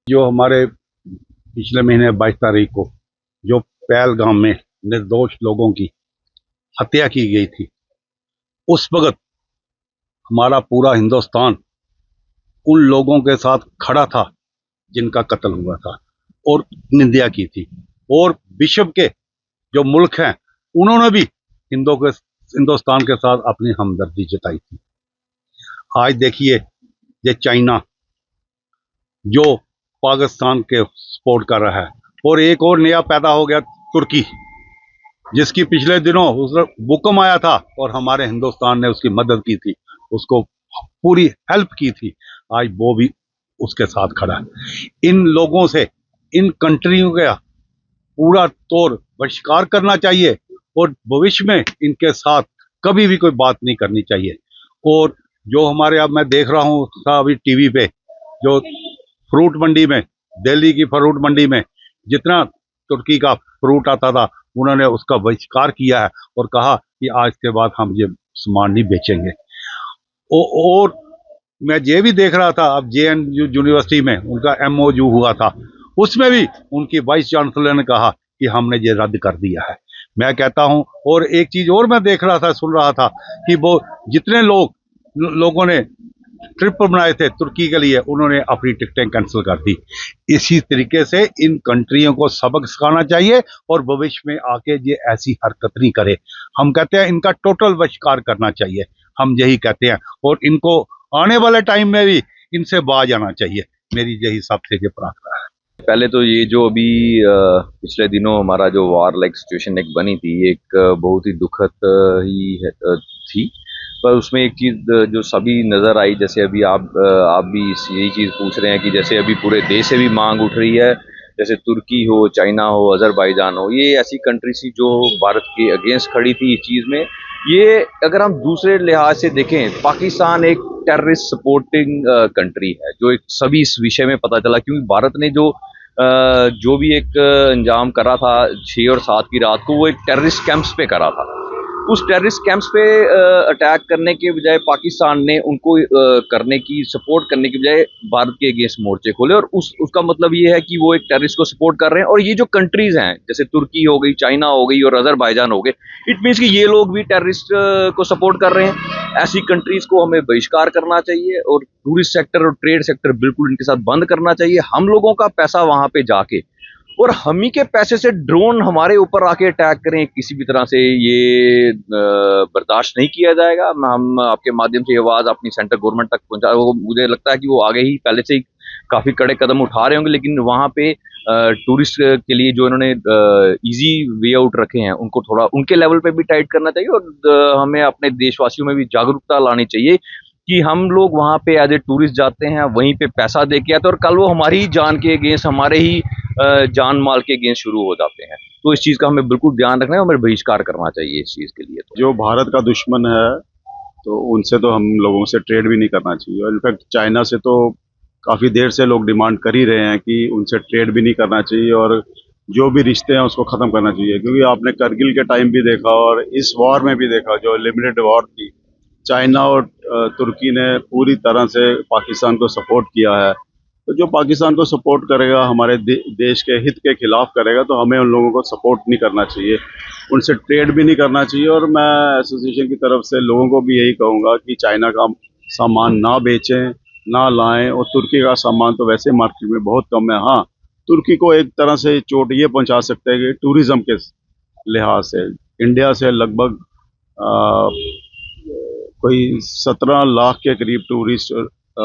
जो हमारे पिछले महीने 22 तारीख को जो पहलगाम में निर्दोष लोगों की हत्या की गई थी, उस वक्त हमारा पूरा हिंदुस्तान उन लोगों के साथ खड़ा था जिनका कत्ल हुआ था और निंदा की थी। और विश्व के जो मुल्क हैं उन्होंने भी हिंदुस्तान के साथ अपनी हमदर्दी जताई थी। आज देखिए, ये चाइना जो पाकिस्तान के सपोर्ट कर रहा है, और एक और नया पैदा हो गया तुर्की, जिसकी पिछले दिनों उस भूकंप आया था और हमारे हिंदुस्तान ने उसकी मदद की थी, उसको पूरी हेल्प की थी। आज वो भी उसके साथ खड़ा है। इन लोगों से, इन कंट्रियों का पूरा तौर बहिष्कार करना चाहिए और भविष्य में इनके साथ कभी भी कोई बात नहीं करनी चाहिए। और जो हमारे, अब मैं देख रहा हूँ अभी टीवी पे, जो फ्रूट मंडी में, दिल्ली की फ्रूट मंडी में जितना तुर्की का फ्रूट आता था, उन्होंने उसका बहिष्कार किया है और कहा कि आज के बाद हम ये सामान नहीं बेचेंगे। और मैं ये भी देख रहा था, अब JNU यूनिवर्सिटी में उनका MOU हुआ था, उसमें भी उनकी वाइस चांसलर ने कहा कि हमने ये रद्द कर दिया है। मैं कहता हूं, और एक चीज और मैं देख रहा था, सुन रहा था कि वो जितने लोगों ने ट्रिप बनाए थे तुर्की के लिए, उन्होंने अपनी टिकटें कैंसिल कर दी। इसी तरीके से इन कंट्रियों को सबक सिखाना चाहिए और भविष्य में आके ये ऐसी हरकत नहीं करे। हम कहते हैं इनका टोटल बहिष्कार करना चाहिए, हम यही कहते हैं, और इनको आने वाले टाइम में भी इनसे बाज आना चाहिए। मेरी यही सबसे ये प्रार्थना है। पहले तो ये जो अभी पिछले दिनों हमारा जो वार लाइक सिचुएशन एक बनी थी, एक बहुत ही दुखद थी। पर उसमें एक चीज़ जो सभी नज़र आई, जैसे अभी आप भी यही चीज़ पूछ रहे हैं कि जैसे अभी पूरे देश से भी मांग उठ रही है, जैसे तुर्की हो, चाइना हो, अज़रबैजान हो, ये ऐसी कंट्री थी जो भारत के अगेंस्ट खड़ी थी इस चीज़ में। ये अगर हम दूसरे लिहाज से देखें, पाकिस्तान एक टेररिस्ट सपोर्टिंग कंट्री है, जो एक सभी इस विषय में पता चला, क्योंकि भारत ने जो भी एक अंजाम करा था 6 और 7 की रात को, वो एक टेररिस्ट कैंप्स पे करा था। उस टेररिस्ट कैंप्स पे अटैक करने के बजाय पाकिस्तान ने उनको करने की, सपोर्ट करने के बजाय भारत के अगेंस्ट मोर्चे खोले, और उसका मतलब ये है कि वो एक टेररिस्ट को सपोर्ट कर रहे हैं। और ये जो कंट्रीज हैं, जैसे तुर्की हो गई, चाइना हो गई और अजरबैजान हो गए, इट मीन्स कि ये लोग भी टेररिस्ट को सपोर्ट कर रहे हैं। ऐसी कंट्रीज को हमें बहिष्कार करना चाहिए और टूरिस्ट सेक्टर और ट्रेड सेक्टर बिल्कुल इनके साथ बंद करना चाहिए। हम लोगों का पैसा वहां पे जाके और हम ही के पैसे से ड्रोन हमारे ऊपर आके अटैक करें, किसी भी तरह से ये बर्दाश्त नहीं किया जाएगा। हम आपके माध्यम से आवाज़ अपनी सेंट्रल गवर्नमेंट तक पहुंचा, वो मुझे लगता है कि वो आगे ही पहले से ही काफ़ी कड़े कदम उठा रहे होंगे, लेकिन वहाँ पे टूरिस्ट के लिए जो इन्होंने इजी वे आउट रखे हैं, उनको थोड़ा उनके लेवल पे भी टाइट करना चाहिए। और हमें अपने देशवासियों में भी जागरूकता लानी चाहिए कि हम लोग वहाँ पे एज ए टूरिस्ट जाते हैं, वहीं पे पैसा दे के आते हैं, और कल वो हमारी जान के अगेंस्ट, हमारे ही जान माल के अगेंस्ट शुरू हो जाते हैं। तो इस चीज़ का हमें बिल्कुल ध्यान रखना है, हमें बहिष्कार करना चाहिए इस चीज़ के लिए। जो भारत का दुश्मन है, तो उनसे तो हम लोगों से ट्रेड भी नहीं करना चाहिए। और इनफैक्ट चाइना से तो काफ़ी देर से लोग डिमांड कर ही रहे हैं कि उनसे ट्रेड भी नहीं करना चाहिए और जो भी रिश्ते हैं उसको ख़त्म करना चाहिए। क्योंकि आपने करगिल के टाइम भी देखा और इस वॉर में भी देखा, जो लिमिटेड वॉर थी, चाइना और तुर्की ने पूरी तरह से पाकिस्तान को सपोर्ट किया है। तो जो पाकिस्तान को सपोर्ट करेगा, हमारे देश के हित के खिलाफ करेगा, तो हमें उन लोगों को सपोर्ट नहीं करना चाहिए, उनसे ट्रेड भी नहीं करना चाहिए। और मैं एसोसिएशन की तरफ से लोगों को भी यही कहूँगा कि चाइना का सामान ना बेचें, ना लाएं। और तुर्की का सामान तो वैसे मार्केट में बहुत कम है। हाँ, तुर्की को एक तरह से चोट ये पहुंचा सकते हैं कि टूरिज्म के लिहाज से इंडिया से लगभग कोई 17 लाख के करीब टूरिस्ट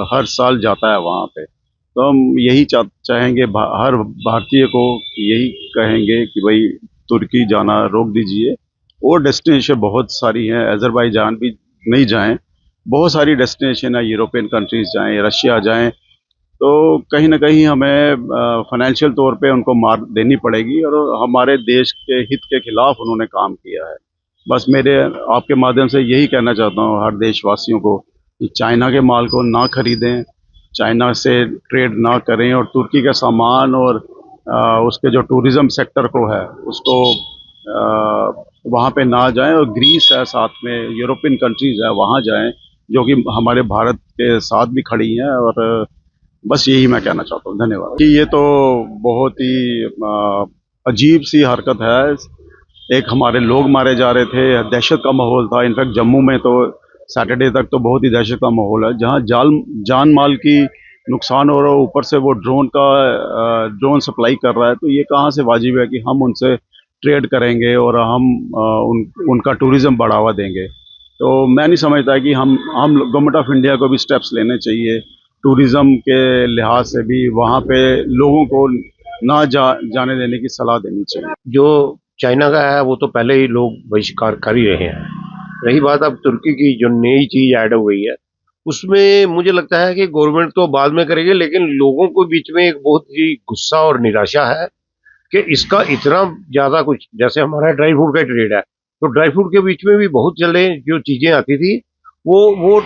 हर साल जाता है वहाँ पे। तो हम यही चाहेंगे, हर भारतीय को यही कहेंगे कि भाई तुर्की जाना रोक दीजिए। और डेस्टिनेशन बहुत सारी हैं, अजरबैजान भी नहीं जाएं, बहुत सारी डेस्टिनेशन है, यूरोपियन कंट्रीज जाएं, रशिया जाएं। तो कहीं ना कहीं हमें फाइनेंशियल तौर पे उनको मार देनी पड़ेगी और हमारे देश के हित के खिलाफ उन्होंने काम किया है। बस मेरे आपके माध्यम से यही कहना चाहता हूँ हर देशवासियों को कि चाइना के माल को ना खरीदें, चाइना से ट्रेड ना करें, और तुर्की का सामान और उसके जो टूरिज़्म सेक्टर को है उसको वहाँ पे ना जाएं। और ग्रीस है, साथ में यूरोपियन कंट्रीज़ है, वहाँ जाएं, जो कि हमारे भारत के साथ भी खड़ी हैं। और बस यही मैं कहना चाहता हूँ। धन्यवाद। कि ये तो बहुत ही अजीब सी हरकत है। एक हमारे लोग मारे जा रहे थे, दहशत का माहौल था। इनफैक्ट जम्मू में तो सैटरडे तक तो बहुत ही दहशत का माहौल है, जहाँ जान माल की नुकसान हो रहा है, ऊपर से वो ड्रोन सप्लाई कर रहा है। तो ये कहाँ से वाजिब है कि हम उनसे ट्रेड करेंगे और हम उनका टूरिज्म बढ़ावा देंगे। तो मैं नहीं समझता कि हम गवर्नमेंट ऑफ इंडिया को भी स्टेप्स लेने चाहिए टूरिज्म के लिहाज से भी, वहाँ पे लोगों को ना जाने देने की सलाह देनी चाहिए। जो चाइना का है वो तो पहले ही लोग बहिष्कार कर ही रहे हैं। रही बात अब तुर्की की जो नई चीज ऐड हो गई है, उसमें मुझे लगता है कि गवर्नमेंट तो बाद में करेगी, लेकिन लोगों को बीच में एक बहुत ही गुस्सा और निराशा है कि इसका इतना ज्यादा कुछ, जैसे हमारा ड्राई फ्रूट का ट्रेड है, तो ड्राई फ्रूट के बीच में भी बहुत जल्दी जो चीजें आती थी वो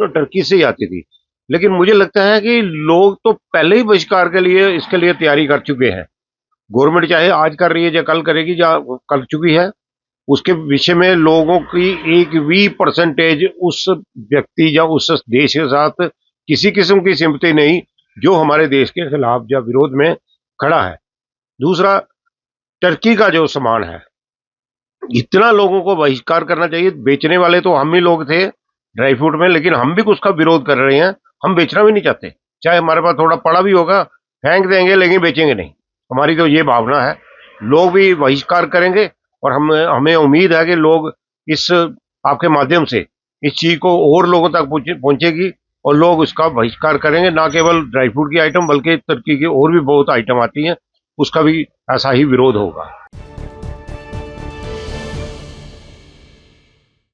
टर्की से ही आती थी। लेकिन मुझे लगता है कि लोग तो पहले ही बहिष्कार के लिए इसके लिए तैयारी कर चुके हैं। गवर्नमेंट चाहे आज कर रही है या कल करेगी या कर चुकी है, उसके विषय में लोगों की एक भी परसेंटेज उस व्यक्ति या उस देश के साथ किसी किस्म की सिंपति नहीं जो हमारे देश के खिलाफ या विरोध में खड़ा है। दूसरा, टर्की का जो सामान है, इतना लोगों को बहिष्कार करना चाहिए। बेचने वाले तो हम ही लोग थे ड्राई फ्रूट में, लेकिन हम भी उसका विरोध कर रहे हैं। हम बेचना भी नहीं चाहते, चाहे हमारे पास थोड़ा पड़ा भी होगा फेंक देंगे, लेकिन बेचेंगे नहीं। हमारी तो ये भावना है। लोग भी बहिष्कार करेंगे और हमें उम्मीद है कि लोग इस आपके माध्यम से इस चीज को और लोगों तक पहुंचेगी और लोग उसका बहिष्कार करेंगे। ना केवल ड्राई फ्रूट की आइटम बल्कि टर्की की और भी बहुत आइटम आती हैं, उसका भी ऐसा ही विरोध होगा।